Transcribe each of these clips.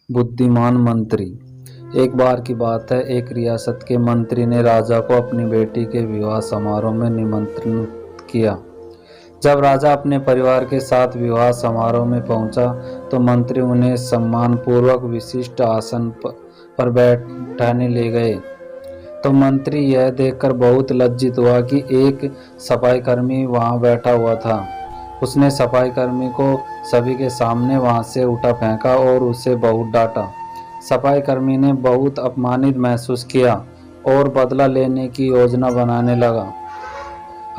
बुद्धिमान मंत्री। एक बार की बात है, एक रियासत के मंत्री ने राजा को अपनी बेटी के विवाह समारोह में निमंत्रित किया। जब राजा अपने परिवार के साथ विवाह समारोह में पहुंचा तो मंत्री उन्हें सम्मानपूर्वक विशिष्ट आसन पर बैठाने ले गए। तो मंत्री यह देखकर बहुत लज्जित हुआ कि एक सफाईकर्मी वहां बैठा हुआ था। उसने सफाईकर्मी को सभी के सामने वहां से उठा फेंका और उसे बहुत डांटा। सफाईकर्मी ने बहुत अपमानित महसूस किया और बदला लेने की योजना बनाने लगा।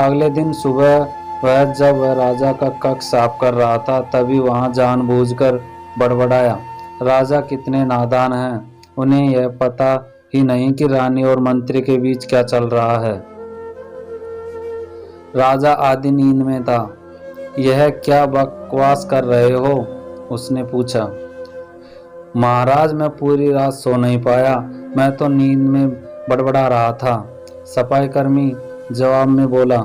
अगले दिन सुबह जब वह राजा का कक्ष साफ कर रहा था तभी वहां जानबूझकर बड़बड़ाया, राजा कितने नादान हैं, उन्हें यह पता ही नहीं कि रानी और मंत्री के बीच क्या चल रहा है। राजा आधी नींद में था। यह क्या बकवास कर रहे हो? उसने पूछा। महाराज, मैं पूरी रात सो नहीं पाया, मैं तो नींद में बड़बड़ा रहा था, सफाईकर्मी जवाब में बोला।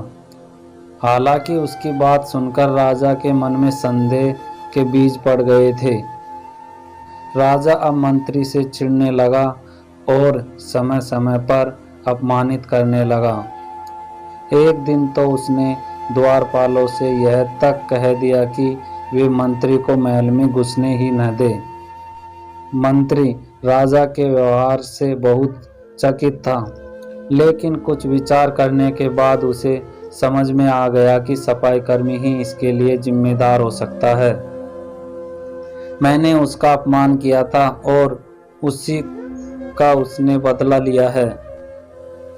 हालांकि उसकी बात सुनकर राजा के मन में संदेह के बीज पड़ गए थे। राजा अब मंत्री से चिढ़ने लगा और समय समय पर अपमानित करने लगा। एक दिन तो उसने द्वारपालों से यह तक कह दिया कि वे मंत्री को महल में घुसने ही न दे। मंत्री राजा के व्यवहार से बहुत चकित था, लेकिन कुछ विचार करने के बाद उसे समझ में आ गया कि सफाईकर्मी ही इसके लिए जिम्मेदार हो सकता है। मैंने उसका अपमान किया था और उसी का उसने बदला लिया है।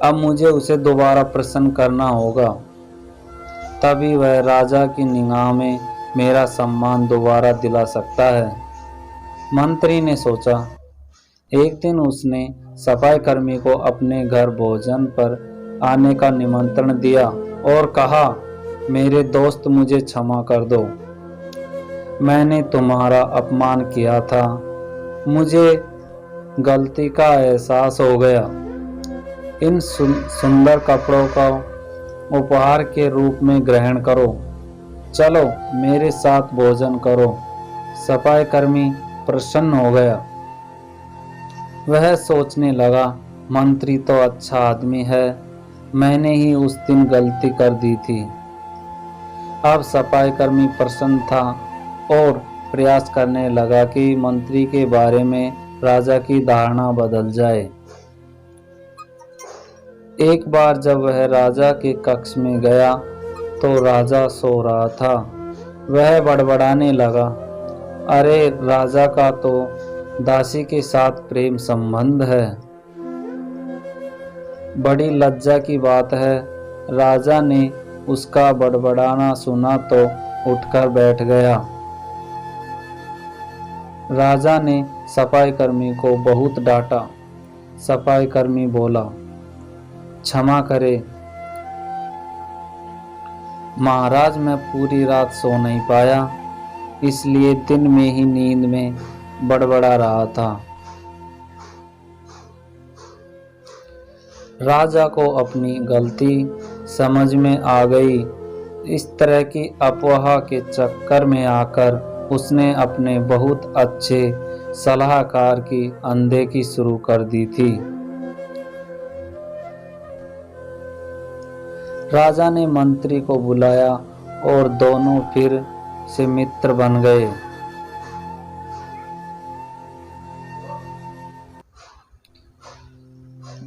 अब मुझे उसे दोबारा प्रसन्न करना होगा, तभी वह राजा की निगाह में मेरा सम्मान दोबारा दिला सकता है, मंत्री ने सोचा। एक दिन उसने सफाईकर्मी को अपने घर भोजन पर आने का निमंत्रण दिया और कहा, मेरे दोस्त, मुझे क्षमा कर दो, मैंने तुम्हारा अपमान किया था, मुझे गलती का एहसास हो गया। इन सुंदर कपड़ों का उपहार के रूप में ग्रहण करो, चलो मेरे साथ भोजन करो। सफाईकर्मी प्रसन्न हो गया। वह सोचने लगा, मंत्री तो अच्छा आदमी है, मैंने ही उस दिन गलती कर दी थी। अब सफाईकर्मी प्रसन्न था और प्रयास करने लगा कि मंत्री के बारे में राजा की धारणा बदल जाए। एक बार जब वह राजा के कक्ष में गया तो राजा सो रहा था। वह बड़बड़ाने लगा, अरे राजा का तो दासी के साथ प्रेम संबंध है। बड़ी लज्जा की बात है। राजा ने उसका बड़बड़ाना सुना तो उठकर बैठ गया। राजा ने सफाईकर्मी को बहुत डांटा। सफाईकर्मी बोला, क्षमा करें महाराज, मैं पूरी रात सो नहीं पाया, इसलिए दिन में ही नींद में बड़बड़ा रहा था। राजा को अपनी गलती समझ में आ गई। इस तरह की अफवाह के चक्कर में आकर उसने अपने बहुत अच्छे सलाहकार की अनदेखी शुरू कर दी थी। राजा ने मंत्री को बुलाया और दोनों फिर से मित्र बन गए।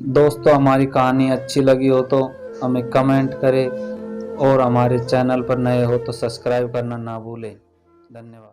दोस्तों, हमारी कहानी अच्छी लगी हो तो हमें कमेंट करें और हमारे चैनल पर नए हो तो सब्सक्राइब करना ना भूलें। धन्यवाद।